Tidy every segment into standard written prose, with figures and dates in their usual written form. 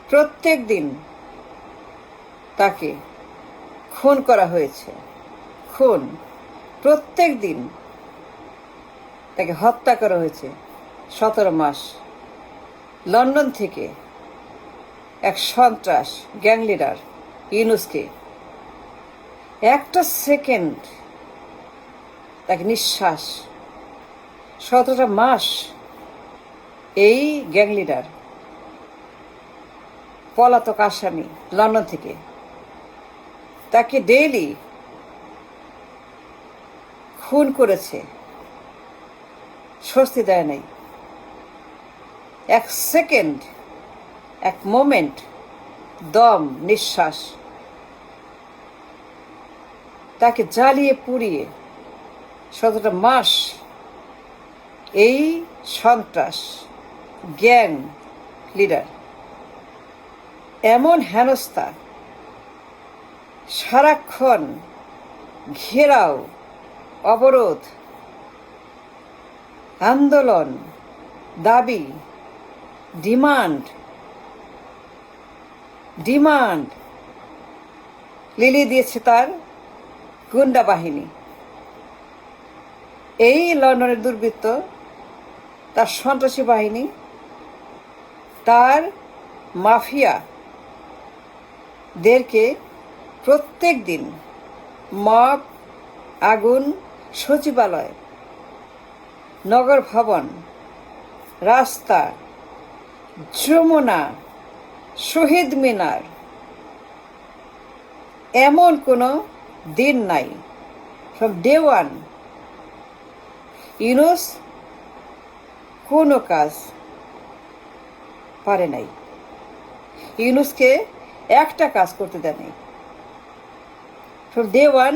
প্রত্যেক দিন তাকে খুন করা হয়েছে। খুন, প্রত্যেক দিন তাকে হত্যা করা হয়েছে। 17 মাস লন্ডন থেকে এক সন্ত্রাস গ্যাং লিডার ইউনুসকে একটা সেকেন্ড তাকে নিঃশ্বাস, 17টা মাস এই গ্যাং লিডার পলাতক আসামি লন্ডন থেকে তাকে ডেইলি খুন করেছে, স্বস্তি দেয় নাই। এক সেকেন্ড, এক মোমেন্ট, দম, নিঃশ্বাস তাকে জ্বালিয়ে পুড়িয়ে 17টা মাস এই সন্ত্রাস গ্যাং লিডার এমন হেনস্থা, সারাক্ষণ ঘেরাও, অবরোধ, আন্দোলন, দাবি, ডিমান্ড লিলিয়ে দিয়েছে তার গুন্ডা বাহিনী। এই লন্ডনের দুর্বৃত্ত, তার সন্ত্রাসী বাহিনী, তার মাফিয়াদেরকে প্রত্যেক দিন মব, আগুন, সচিবালয়, নগর ভবন, রাস্তা, যমুনা, শহীদ মিনার, এমন কোনো দিন নাই ফ্রম ডে ওয়ান ইউনুস কোনো কাজ পারে নাই। ইউনুসকে একটা কাজ করতে দেয় নাই। ফ্রম ডে ওয়ান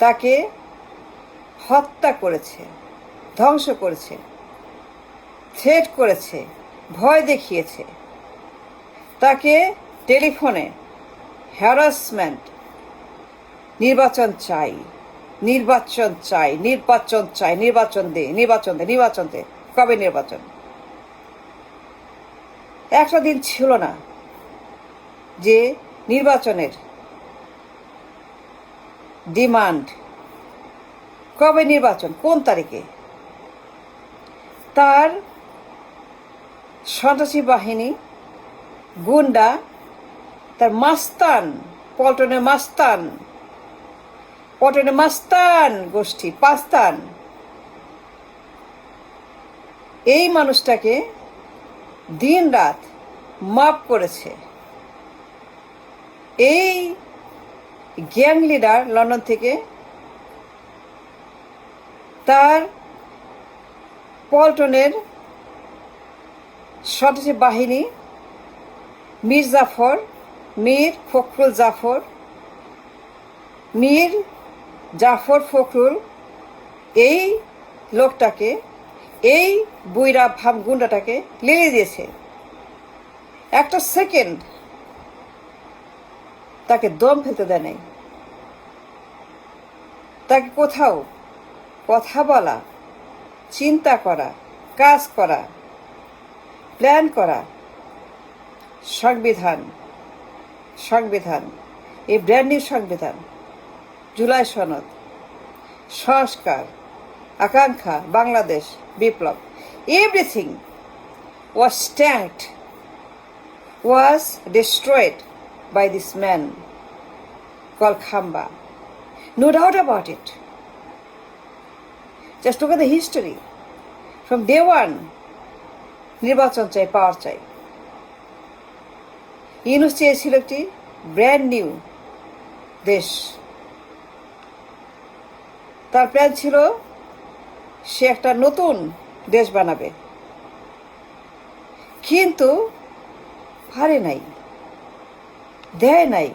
তাকে হত্যা করেছে, ধ্বংস করেছে, থ্রেট করেছে, ভয় দেখিয়েছে, তাকে টেলিফোনে হ্যারাসমেন্ট, নির্বাচন চাই, নির্বাচন চাই, নির্বাচন চাই, নির্বাচন দে, নির্বাচন দে, নির্বাচন দে, কবে নির্বাচন? একটা দিন ছিল না যে নির্বাচনের ডিমান্ড, কবে নির্বাচন, কোন তারিখে? তার সন্ত্রাসী বাহিনী, গুন্ডা, তার মাস্তান, পল্টনের মাস্তান গোষ্ঠী, পাস্তান, এই মানুষটাকে দিন রাত মাপ করেছে। এই গ্যাং লিডার লন্ডন থেকে তার পল্টনের সন্ত্রাসী বাহিনী, মীর জাফর ফখরুল, এই লোকটাকে, এই বুইরা ভাব গুন্ডাটাকে লেলিয়ে দিয়েছে। একটা সেকেন্ড তাকে দম ফেলতে দেয় নাই। তাকে কোথাও কথা বলা, চিন্তা করা, কাজ করা, প্ল্যান করা, সংবিধান, এই ব্র্যান্ড নিউ সংবিধান, জুলাই সনদ, সংস্কার, আকাঙ্ক্ষা, বাংলাদেশ, বিপ্লব, everything was stacked, was destroyed by this man called Khamba. No doubt about it. Just look at the history. From day one, নির্বাচন চাই, পাওয়ার চাই। ইউনুস চেয়েছিল একটি ব্র্যান্ড নিউ দেশ। তার প্ল্যান ছিল সে একটা নতুন দেশ বানাবে, কিন্তু পারে নাই, দেয় নাই।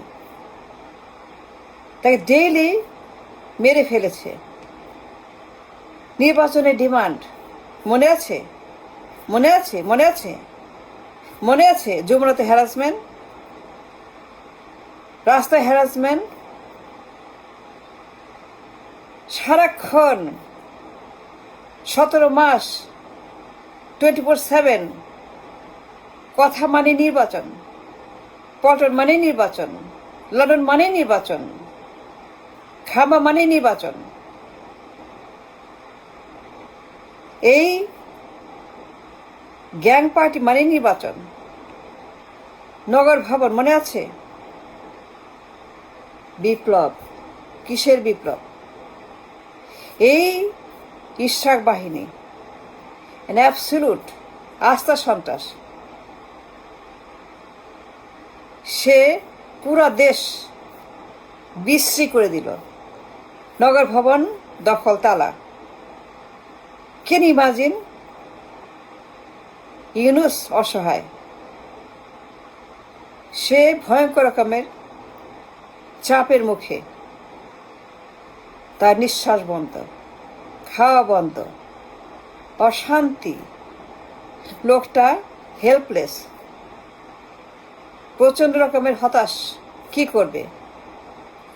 তাকে ডেইলি মেরে ফেলেছে। নির্বাচনের ডিমান্ড মনে আছে? যমুনাতে হ্যারাসমেন্ট, রাস্তায় হ্যারাসমেন্ট, সারাক্ষণ 17 মাস 24/7 কথা মানে নির্বাচন, পল্টন মানে নির্বাচন, লন্ডন মানে নির্বাচন, খাম্বা মানে নির্বাচন। এই গ্যাং পার্টি মানে নির্বাচন। নগর ভবন মনে আছে? বিপ্লব। কিসের বিপ্লব? এই ইশরাক বাহিনী অ্যাবসলিউট আস্থা সন্ত্রাস। সে পুরা দেশ বিশ্রী করে দিল। নগর ভবন দখল তালা। Can imagine? ইউনূস অসহায়। সে ভয়ঙ্কর রকমের চাপের মুখে, তার নিঃশ্বাস বন্ধ, খাওয়া বন্ধ, অশান্তি। লোকটা হেল্পলেস, প্রচন্ড রকমের হতাশ। কি করবে?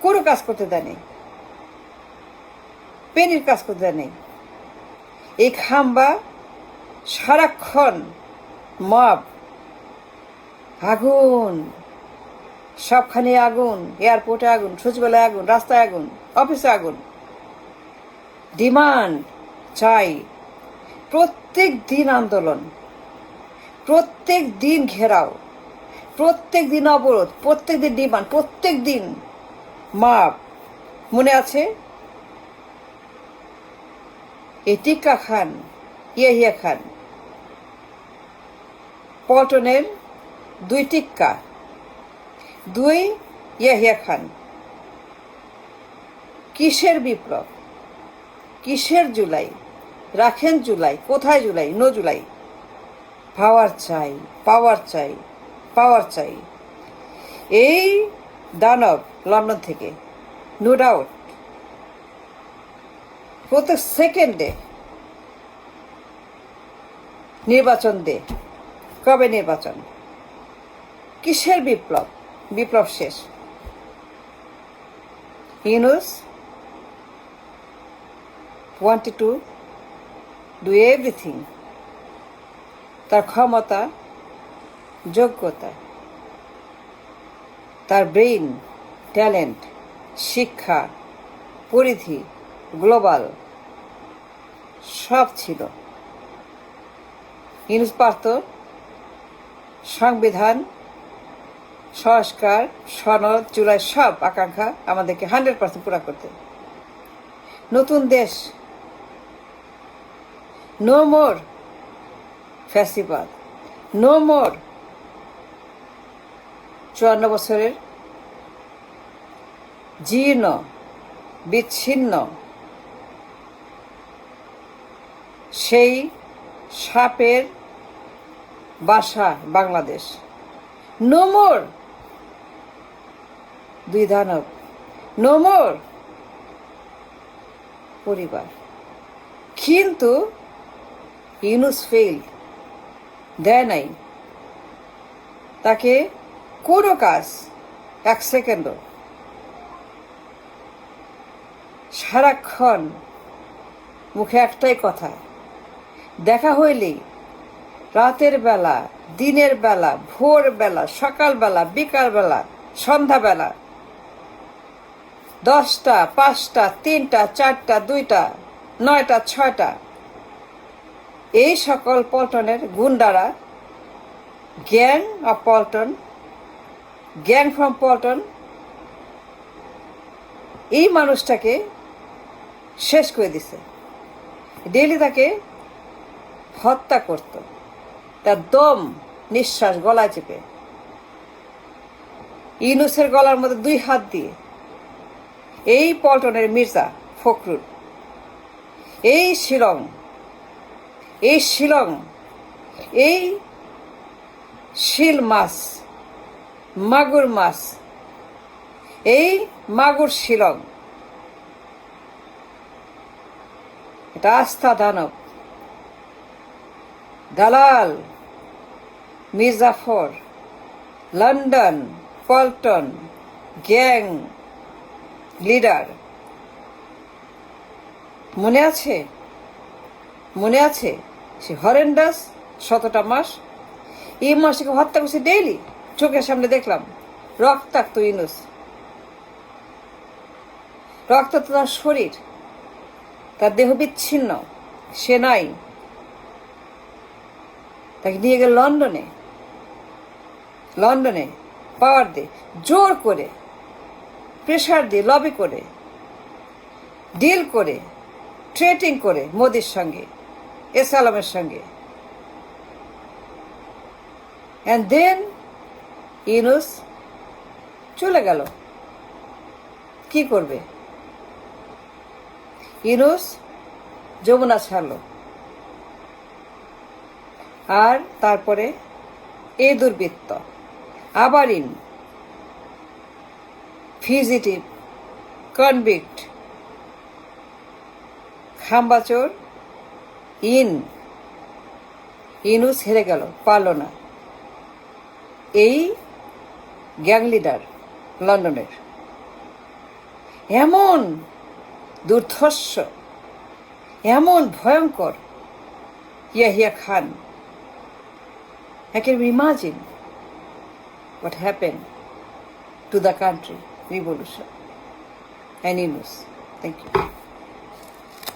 কোনো কাজ করতে দেয়নি, পেনির কাজ করতে দেয়নি। এই খাম্বা সারাক্ষণ মব, আগুন, সবখানে আগুন, এয়ারপোর্টে আগুন, সচিবালয়ে আগুন, রাস্তায় আগুন, অফিসে আগুন। ডিমান্ড চাই। প্রত্যেক দিন আন্দোলন, প্রত্যেক দিন ঘেরাও, প্রত্যেক দিন অবরোধ, প্রত্যেক দিন ডিমান্ড, প্রত্যেক দিন মাপ। মনে আছে? এই টিক্কা খান, ইয়াহিয়া খান, পল্টনের 2 টিক্কা, 2 ইয়াহিয়া খান। কিসের বিপ্লব? কিসের জুলাই? রাখেন জুলাই, কোথায় জুলাই? নো জুলাই। পাওয়ার চাই, পাওয়ার চাই, পাওয়ার চাই। এই দানব লন্ডন থেকে, নো ডাউট, প্রত্যেক সেকেন্ডে নির্বাচন দে। কবে নির্বাচন? কিসের বিপ্লব? বিপ্লব শেষ। Yunus wanted to do everything, তার ক্ষমতা, যোগ্যতা, তার ব্রেইন, ট্যালেন্ট, শিক্ষা, পরিধি, গ্লোবাল সব ছিল। ইউনূস পারত সংবিধান, সংস্কার, সনদ, জুলাই সব আকাঙ্ক্ষা আমাদেরকে 100% পুরা করতে। নতুন দেশ, নো মোর ফ্যাসিবাদ, নো মোর 54 বছরের জীর্ণ বিচ্ছিন্ন সেই সাপের বাসা বাংলাদেশ। নো মোর 2 দানব, নো মোর পরিবার। কিন্তু ইউনূস ফেল, দেয় নাই তাকে কোনো কাজ 1 সেকেন্ডও। সারাক্ষণ মুখে একটাই কথা, দেখা হইলেই রাতের বেলা, দিনের বেলা, ভোরবেলা, সকালবেলা, বিকালবেলা, সন্ধ্যাবেলা, 10টা, 5টা, 3টা, 4টা, 2টা, 9টা, 6টা, এই সকল পল্টনের গুন্ডারা, gang of Paltan, gang from Paltan, এই মানুষটাকে শেষ করে দিছে। ডেইলি তাকে হত্যা করত, তার দম নিঃশ্বাস গলায় চেপে। ইউনূসের গলার মধ্যে 2 হাত দিয়ে এই পল্টনের মির্জা ফখরুল, এই শিলং, এই শিলং, এই শিল মাছ, মাগুর মাছ, এই মাগুর শিলং, এটা আস্থা দানব, দালাল, Mir Jafar, London, Paltan, gang leader. মনে আছে? মনে আছে সে হরেন্ডাস 17টা মাস? এই মাসিকে হত্যা করছে ডেইলি, চোখের সামনে দেখলাম। রক্তাক্ত ইউনূস, রক্তাক্ত তার শরীর, তার দেহ বিচ্ছিন্ন, সে নাই। তাকে নিয়ে গেল লন্ডনে, লন্ডনে পাওয়ার দিয়ে, জোর করে, প্রেশার দিয়ে, লবি করে, ডিল করে, ট্রেটিং করে মোদির সঙ্গে, এস আলমের সঙ্গে। অ্যান্ড দেন ইউনূস চলে গেল। কি করবে? ইউনূস যমুনা ছাড়ল। আর তারপরে এই দুর্বৃত্ত আবার ফিজিটিভ, কনভিক্ট, খাম্বাচোর ইউনূস হেরে গেল, পারল না। এই গ্যাং লিডার লন্ডনের এমন দুর্ধর্ষ, এমন ভয়ঙ্কর Yahya Khan, I can imagine what happened to the country revolution and Yunus. Thank you.